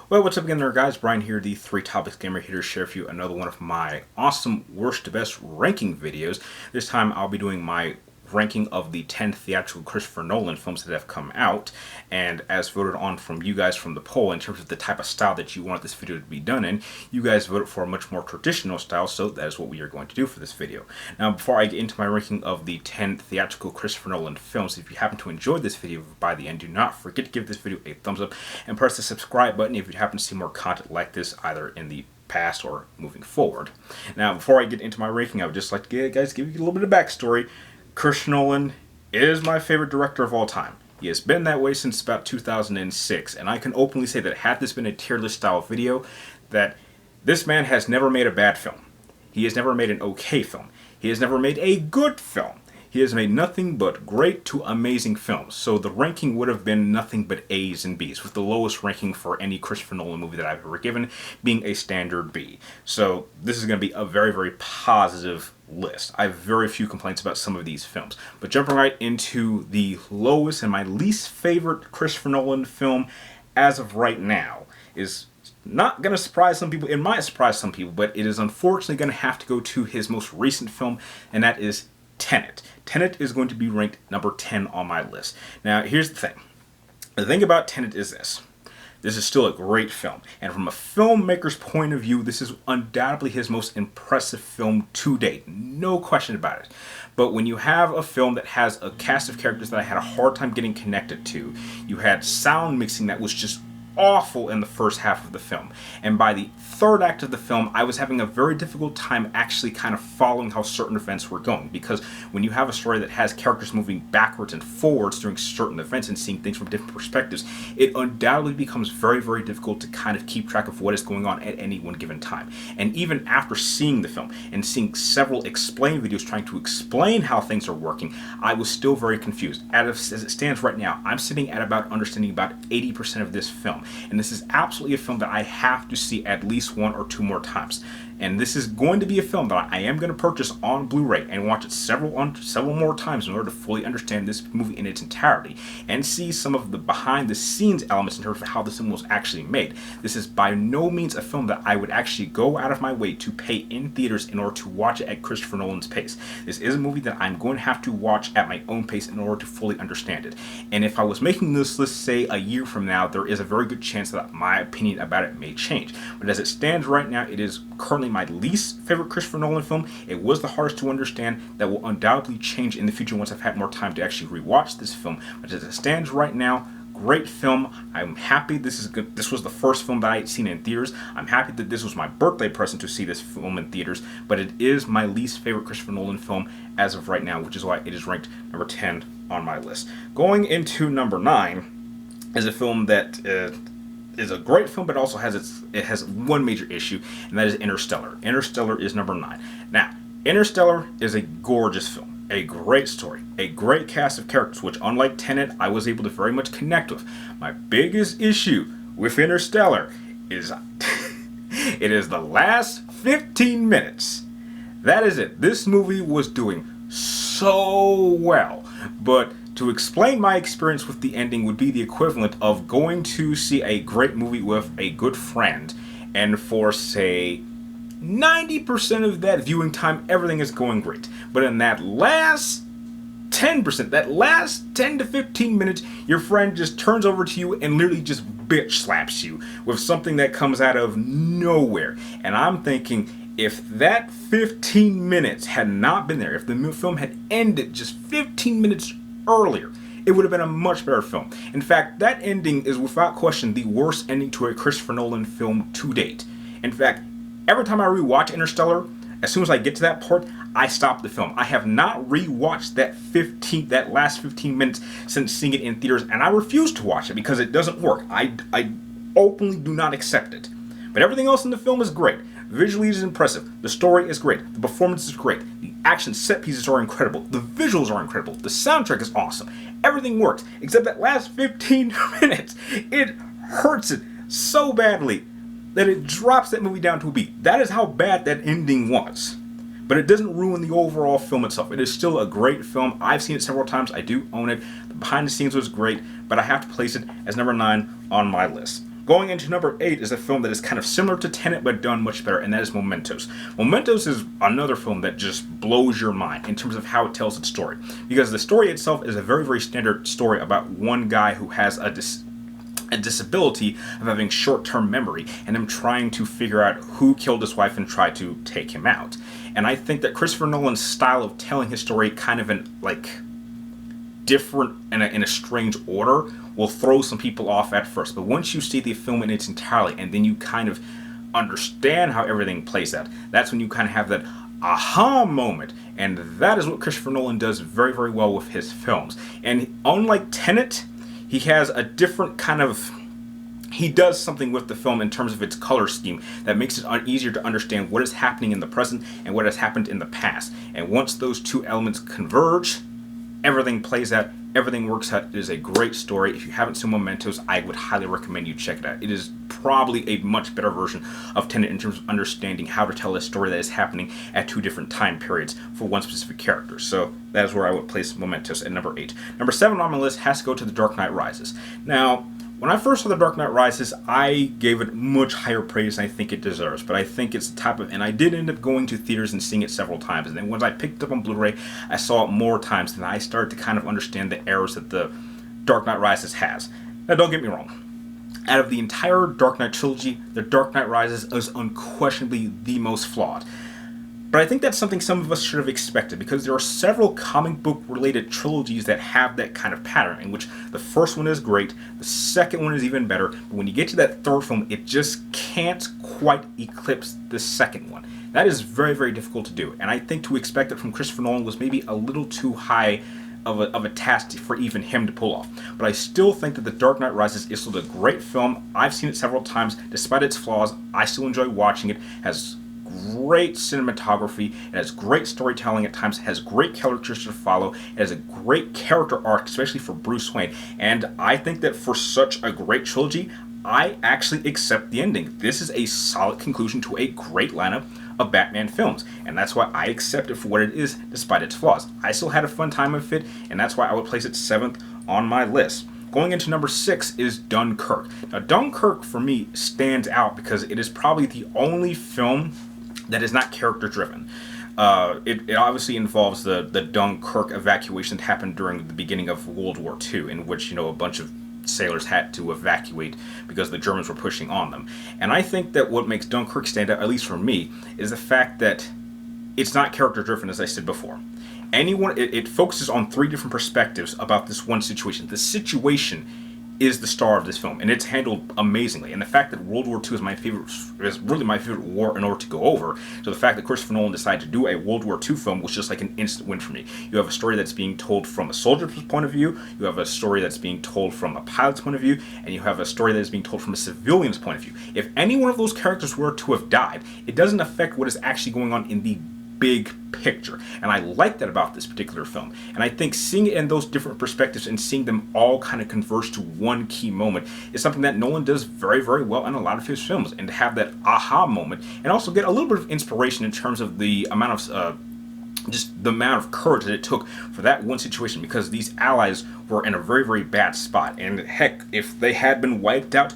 Well, what's up again there, guys? Brian here, the Three Topics Gamer, here to share with you another one of my awesome worst to best ranking videos. This time I'll be doing my ranking of the 10 theatrical Christopher Nolan films that have come out, and as voted on from you guys from the poll in terms of the type of style that you want this video to be done in, you guys voted for a much more traditional style, so that is what we are going to do for this video. Now, before I get into my ranking of the 10 theatrical Christopher Nolan films, if you happen to enjoy this video by the end, do not forget to give this video a thumbs up and press the subscribe button if you happen to see more content like this either in the past or moving forward. Now, before I get into my ranking, I would just like to give you a little bit of backstory. Christopher Nolan is my favorite director of all time. He has been that way since about 2006, and I can openly say that had this been a tier list style video, that this man has never made a bad film. He has never made an okay film. He has never made a good film. He has made nothing but great to amazing films. So the ranking would have been nothing but A's and B's, with the lowest ranking for any Christopher Nolan movie that I've ever given being a standard B. So this is going to be a very, very positive list. I have very few complaints about some of these films. But jumping right into the lowest and my least favorite Christopher Nolan film as of right now is not going to surprise some people. It might surprise some people, but it is unfortunately going to have to go to his most recent film, and that is Tenet. Tenet is going to be ranked number 10 on my list. Now, here's the thing. The thing about Tenet is this. This is still a great film, and from a filmmaker's point of view, this is undoubtedly his most impressive film to date. No question about it. But when you have a film that has a cast of characters that I had a hard time getting connected to, you had sound mixing that was just awful in the first half of the film, and by the third act of the film I was having a very difficult time actually kind of following how certain events were going, because when you have a story that has characters moving backwards and forwards during certain events and seeing things from different perspectives, it undoubtedly becomes very, very difficult to kind of keep track of what is going on at any one given time. And even after seeing the film and seeing several explain videos trying to explain how things are working, I was still very confused. As it stands right now, I'm sitting at about understanding about 80% of this film. And this is absolutely a film that I have to see at least one or two more times. And this is going to be a film that I am going to purchase on Blu-ray and watch it several more times in order to fully understand this movie in its entirety and see some of the behind-the-scenes elements in terms of how this film was actually made. This is by no means a film that I would actually go out of my way to pay in theaters in order to watch it at Christopher Nolan's pace. This is a movie that I'm going to have to watch at my own pace in order to fully understand it. And if I was making this list, say, a year from now, there is a very good chance that my opinion about it may change. But as it stands right now, it is currently my least favorite Christopher Nolan film. It was the hardest to understand. That will undoubtedly change in the future once I've had more time to actually rewatch this film. But as it stands right now, great film. I'm happy this is good. This was the first film that I had seen in theaters. I'm happy that this was my birthday present to see this film in theaters, but it is my least favorite Christopher Nolan film as of right now, which is why it is ranked number 10 on my list. Going into number 9 is a film that is a great film, but also has one major issue, and that is Interstellar. Interstellar is number 9. Now, Interstellar is a gorgeous film, a great story, a great cast of characters, which unlike Tenet, I was able to very much connect with. My biggest issue with Interstellar is it is the last 15 minutes. That is it. This movie was doing so well, but to explain my experience with the ending would be the equivalent of going to see a great movie with a good friend, and for, say, 90% of that viewing time, everything is going great. But in that last 10%, that last 10 to 15 minutes, your friend just turns over to you and literally just bitch slaps you with something that comes out of nowhere. And I'm thinking, if that 15 minutes had not been there, if the film had ended just 15 minutes earlier, it would have been a much better film. In fact, that ending is without question the worst ending to a Christopher Nolan film to date. In fact, every time I rewatch Interstellar, as soon as I get to that part, I stop the film. I have not rewatched that last 15 minutes since seeing it in theaters, and I refuse to watch it because it doesn't work. I openly do not accept it. But everything else in the film is great. Visually, it is impressive. The story is great. The performance is great. The action set pieces are incredible. The visuals are incredible. The soundtrack is awesome. Everything works, except that last 15 minutes. It hurts it so badly that it drops that movie down to a B. That is how bad that ending was. But it doesn't ruin the overall film itself. It is still a great film. I've seen it several times. I do own it. The behind the scenes was great, but I have to place it as number 9 on my list. Going into number 8 is a film that is kind of similar to Tenet but done much better, and that is Mementos. Mementos is another film that just blows your mind in terms of how it tells its story. Because the story itself is a very, very standard story about one guy who has a disability of having short-term memory, and him trying to figure out who killed his wife and try to take him out. And I think that Christopher Nolan's style of telling his story kind of in like different in a strange order will throw some people off at first, but once you see the film in its entirety and then you kind of understand how everything plays out, that's when you kind of have that aha moment. And that is what Christopher Nolan does very, very well with his films. And unlike Tenet, he has a different kind of, he does something with the film in terms of its color scheme that makes it easier to understand what is happening in the present and what has happened in the past. And once those two elements converge, everything plays out, everything works out. It is a great story. If you haven't seen Mementos, I would highly recommend you check it out. It is probably a much better version of Tenet in terms of understanding how to tell a story that is happening at two different time periods for one specific character. So that is where I would place Mementos at number 8. Number 7 on my list has to go to The Dark Knight Rises. Now, when I first saw The Dark Knight Rises, I gave it much higher praise than I think it deserves. But I think it's the type of, and I did end up going to theaters and seeing it several times. And then once I picked it up on Blu-ray, I saw it more times, and I started to kind of understand the errors that The Dark Knight Rises has. Now, don't get me wrong. Out of the entire Dark Knight trilogy, The Dark Knight Rises is unquestionably the most flawed. But I think that's something some of us should have expected, because there are several comic book related trilogies that have that kind of pattern, in which the first one is great, the second one is even better, but when you get to that third film, it just can't quite eclipse the second one. That is very, very difficult to do, and I think to expect it from Christopher Nolan was maybe a little too high of a task for even him to pull off. But I still think that The Dark Knight Rises is still a great film. I've seen it several times. Despite its flaws, I still enjoy watching it. It has great cinematography, it has great storytelling at times, it has great characters to follow, it has a great character arc, especially for Bruce Wayne, and I think that for such a great trilogy, I actually accept the ending. This is a solid conclusion to a great lineup of Batman films, and that's why I accept it for what it is, despite its flaws. I still had a fun time with it, and that's why I would place it 7th on my list. Going into number 6 is Dunkirk. Now, Dunkirk for me stands out because it is probably the only film that is not character driven. It obviously involves the Dunkirk evacuation that happened during the beginning of World War II, in which, a bunch of sailors had to evacuate because the Germans were pushing on them. And I think that what makes Dunkirk stand out, at least for me, is the fact that it's not character driven, as I said before. It focuses on 3 different perspectives about this one situation. The situation is the star of this film, and it's handled amazingly. And the fact that World War II is really my favorite war in order to go over, so the fact that Christopher Nolan decided to do a World War II film was just like an instant win for me. You have a story that's being told from a soldier's point of view, you have a story that's being told from a pilot's point of view, and you have a story that is being told from a civilian's point of view. If any one of those characters were to have died, it doesn't affect what is actually going on in the big picture, and I like that about this particular film. And I think seeing it in those different perspectives and seeing them all kind of converge to one key moment is something that Nolan does very, very well in a lot of his films. And to have that aha moment and also get a little bit of inspiration in terms of the amount of just the amount of courage that it took for that one situation, because these allies were in a very, very bad spot, and heck, if they had been wiped out,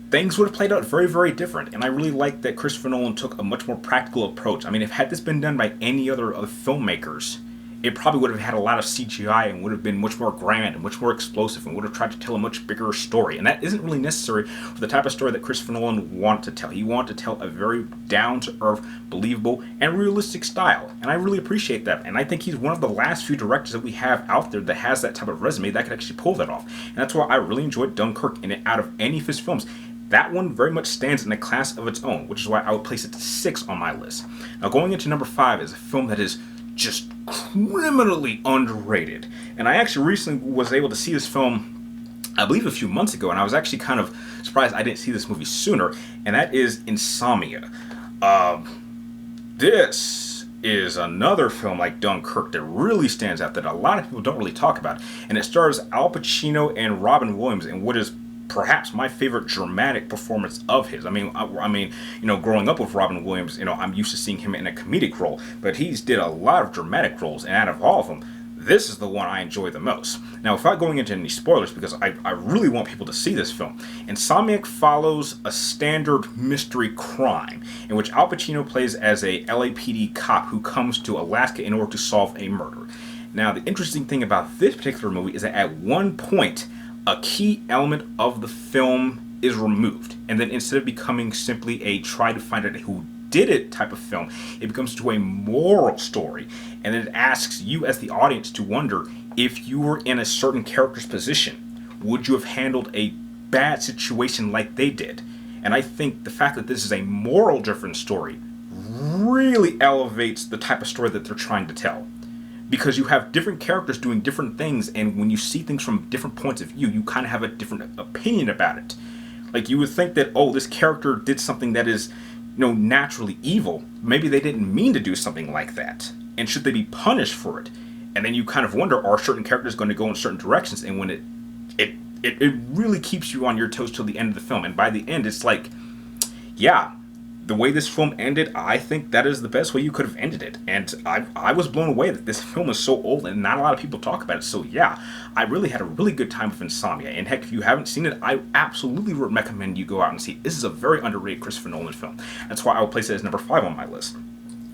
things would have played out very, very different. And I really like that Christopher Nolan took a much more practical approach. I mean, if had this been done by any other filmmakers, it probably would have had a lot of CGI and would have been much more grand and much more explosive and would have tried to tell a much bigger story. And that isn't really necessary for the type of story that Christopher Nolan wanted to tell. He wanted to tell a very down-to-earth, believable, and realistic style. And I really appreciate that. And I think he's one of the last few directors that we have out there that has that type of resume that could actually pull that off. And that's why I really enjoyed Dunkirk, and out of any of his films, that one very much stands in a class of its own, which is why I would place it to 6 on my list. Now, going into number 5 is a film that is just criminally underrated. And I actually recently was able to see this film, I believe a few months ago, and I was actually kind of surprised I didn't see this movie sooner, and that is Insomnia. This is another film like Dunkirk that really stands out that a lot of people don't really talk about. And it stars Al Pacino and Robin Williams in what is perhaps my favorite dramatic performance of his. I mean, growing up with Robin Williams, I'm used to seeing him in a comedic role, but he's did a lot of dramatic roles, and out of all of them, this is the one I enjoy the most. Now, without going into any spoilers, because I really want people to see this film, Insomniac follows a standard mystery crime in which Al Pacino plays as a LAPD cop who comes to Alaska in order to solve a murder. Now, the interesting thing about this particular movie is that at one point, a key element of the film is removed, and then instead of becoming simply a try to find out who did it type of film, it becomes to a moral story, and it asks you as the audience to wonder, if you were in a certain character's position, would you have handled a bad situation like they did? And I think the fact that this is a moral driven story really elevates the type of story that they're trying to tell, because you have different characters doing different things, and when you see things from different points of view, you kind of have a different opinion about it. Like, you would think that, oh, this character did something that is, naturally evil. Maybe they didn't mean to do something like that, and should they be punished for it? And then you kind of wonder, are certain characters going to go in certain directions? And when it really keeps you on your toes till the end of the film, and by the end it's like, yeah, the way this film ended, I think that is the best way you could have ended it. And I was blown away that this film is so old and not a lot of people talk about it. So yeah, I really had a really good time with Insomnia. And heck, if you haven't seen it, I absolutely would recommend you go out and see it. This is a very underrated Christopher Nolan film. That's why I would place it as number 5 on my list.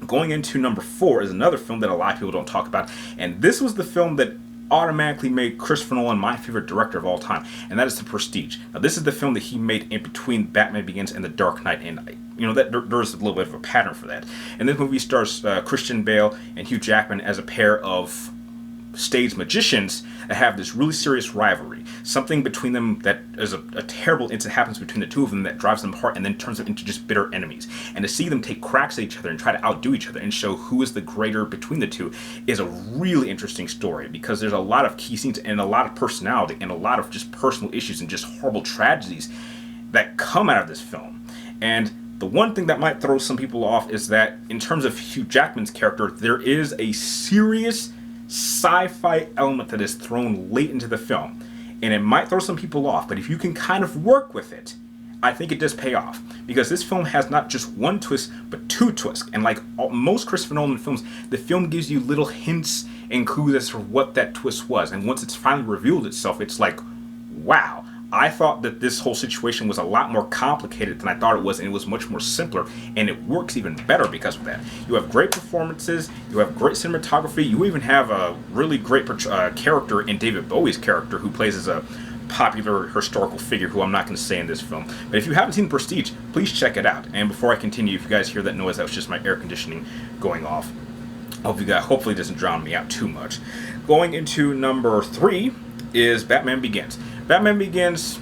Going into number 4 is another film that a lot of people don't talk about. And this was the film that automatically made Christopher Nolan my favorite director of all time, and that is The Prestige. Now, this is the film that he made in between Batman Begins and The Dark Knight, and that there's a little bit of a pattern for that. And this movie stars Christian Bale and Hugh Jackman as a pair of stage magicians that have this really serious rivalry. Something between them that is a terrible incident happens between the two of them that drives them apart and then turns them into just bitter enemies. And to see them take cracks at each other and try to outdo each other and show who is the greater between the two is a really interesting story, because there's a lot of key scenes and a lot of personality and a lot of just personal issues and just horrible tragedies that come out of this film. And the one thing that might throw some people off is that in terms of Hugh Jackman's character, there is a serious sci-fi element that is thrown late into the film, and it might throw some people off, but if you can kind of work with it, I think it does pay off, because this film has not just one twist but 2 twists, and like most Christopher Nolan films, the film gives you little hints and clues as to what that twist was, and once it's finally revealed itself, it's like, wow, I thought that this whole situation was a lot more complicated than I thought it was, and it was much more simpler, and it works even better because of that. You have great performances, you have great cinematography, you even have a really great character in David Bowie's character, who plays as a popular historical figure who I'm not going to say in this film. But if you haven't seen Prestige, please check it out. And before I continue, if you guys hear that noise, that was just my air conditioning going off. Hopefully it doesn't drown me out too much. Going into number 3 is Batman Begins. Batman Begins,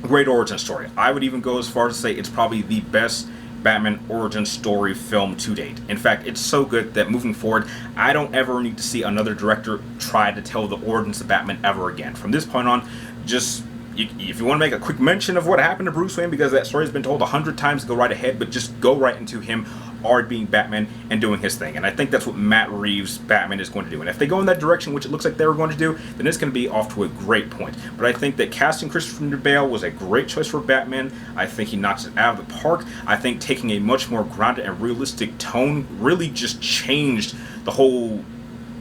great origin story. I would even go as far as to say it's probably the best Batman origin story film to date. In fact, it's so good that moving forward, I don't ever need to see another director try to tell the origins of Batman ever again. From this point on, just if you want to make a quick mention of what happened to Bruce Wayne, because that story has been told 100 times, go right ahead, but just go right into him already being Batman and doing his thing. And I think that's what Matt Reeves' Batman is going to do. And if they go in that direction, which it looks like they were going to do, then it's going to be off to a great point. But I think that casting Christopher Bale was a great choice for Batman. I think he knocks it out of the park. I think taking a much more grounded and realistic tone really just changed the whole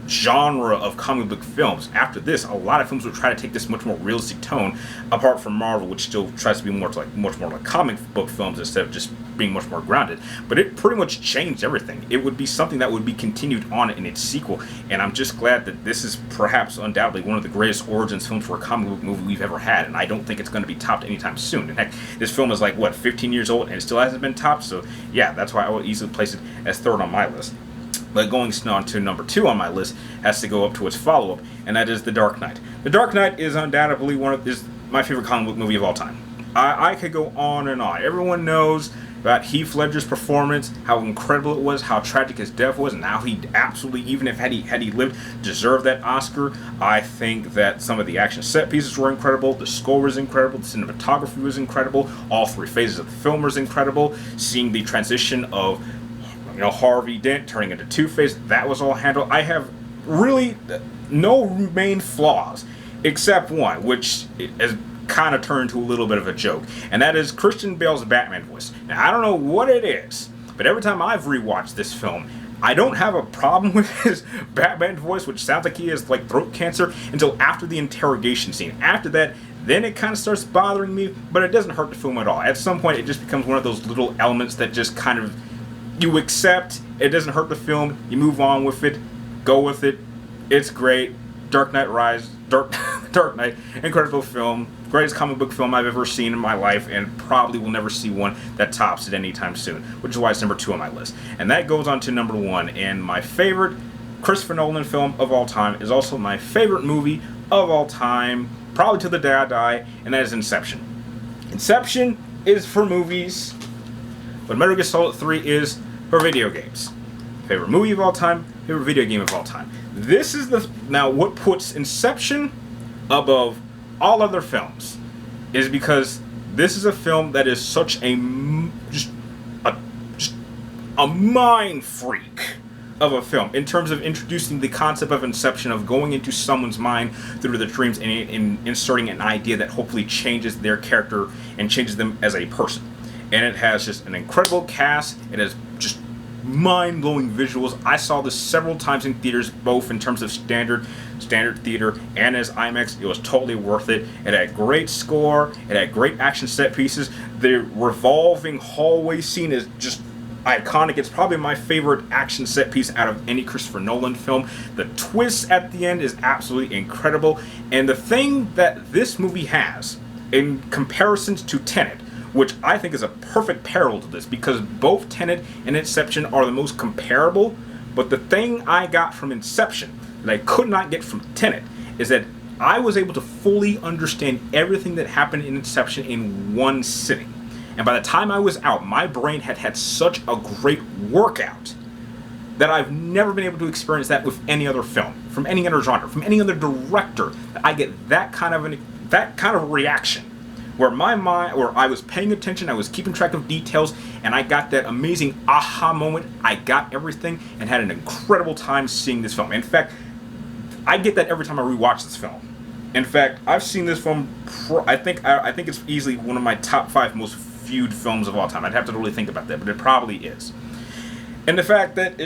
genre of comic book films. After this, a lot of films would try to take this much more realistic tone, apart from Marvel, which still tries to be much more like comic book films instead of just being much more grounded. But it pretty much changed everything. It would be something that would be continued on in its sequel, and I'm just glad that this is perhaps undoubtedly one of the greatest origins films for a comic book movie we've ever had, and I don't think it's going to be topped anytime soon. And heck, this film is like, what, 15 years old, and it still hasn't been topped, so yeah, that's why I would easily place it as 3rd on my list. But going on to number 2 on my list has to go up to its follow-up, and that is The Dark Knight. The Dark Knight is undoubtedly is my favorite comic book movie of all time. I could go on and on. Everyone knows about Heath Ledger's performance, how incredible it was, how tragic his death was, and how he absolutely, even if had he lived, deserved that Oscar. I think that some of the action set pieces were incredible, the score was incredible, the cinematography was incredible, all 3 phases of the film was incredible. Seeing the transition of Harvey Dent turning into Two-Face, that was all handled. I have really no main flaws, except one, which has kind of turned to a little bit of a joke, and that is Christian Bale's Batman voice. Now, I don't know what it is, but every time I've rewatched this film, I don't have a problem with his Batman voice, which sounds like he has like throat cancer, until after the interrogation scene. After that, then it kind of starts bothering me, but it doesn't hurt the film at all. At some point, it just becomes one of those little elements that just kind of you accept. It doesn't hurt the film. You move on with it, go with it. It's great. Dark Knight, incredible film. Greatest comic book film I've ever seen in my life, and probably will never see one that tops it anytime soon, which is why it's number 2 on my list. And that goes on to number 1, and my favorite Christopher Nolan film of all time is also my favorite movie of all time, probably to the day I die, and that is Inception. Inception is for movies, but Metal Gear Solid 3 is for video games. Favorite movie of all time, favorite video game of all time. This is now what puts Inception above all other films is because this is a film that is such a mind freak of a film in terms of introducing the concept of Inception, of going into someone's mind through their dreams and inserting an idea that hopefully changes their character and changes them as a person. And it has just an incredible cast. It has just mind-blowing visuals. I saw this several times in theaters, both in terms of standard theater and as IMAX. It was totally worth it. It had great score. It had great action set pieces. The revolving hallway scene is just iconic. It's probably my favorite action set piece out of any Christopher Nolan film. The twist at the end is absolutely incredible. And the thing that this movie has in comparison to Tenet, which I think is a perfect parallel to this, because both Tenet and Inception are the most comparable, but the thing I got from Inception that I could not get from Tenet is that I was able to fully understand everything that happened in Inception in one sitting. And by the time I was out, my brain had had such a great workout that I've never been able to experience that with any other film, from any other genre, from any other director. That I get that kind of reaction, where my mind, where I was paying attention, I was keeping track of details, and I got that amazing aha moment. I got everything and had an incredible time seeing this film. In fact, I get that every time I rewatch this film. In fact, I've seen this film. I think it's easily one of my top 5 most viewed films of all time. I'd have to really think about that, but it probably is. And the fact that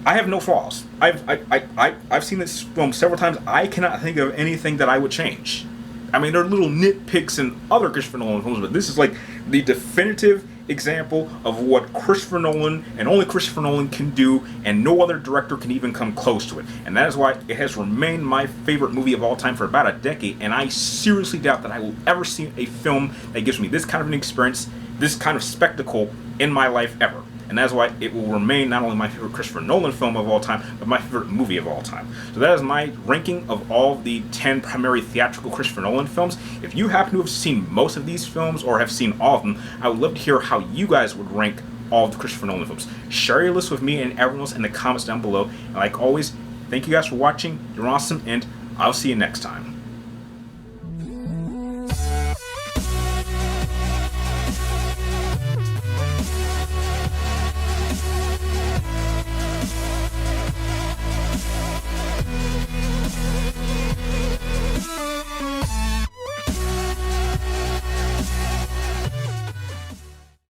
I have no flaws. I've seen this film several times. I cannot think of anything that I would change. I mean, there are little nitpicks in other Christopher Nolan films, but this is like the definitive example of what Christopher Nolan and only Christopher Nolan can do, and no other director can even come close to it. And that is why it has remained my favorite movie of all time for about a decade, and I seriously doubt that I will ever see a film that gives me this kind of an experience, this kind of spectacle in my life ever. And that's why it will remain not only my favorite Christopher Nolan film of all time, but my favorite movie of all time. So that is my ranking of all the 10 primary theatrical Christopher Nolan films. If you happen to have seen most of these films or have seen all of them, I would love to hear how you guys would rank all of the Christopher Nolan films. Share your list with me and everyone else in the comments down below. And like always, thank you guys for watching. You're awesome, and I'll see you next time.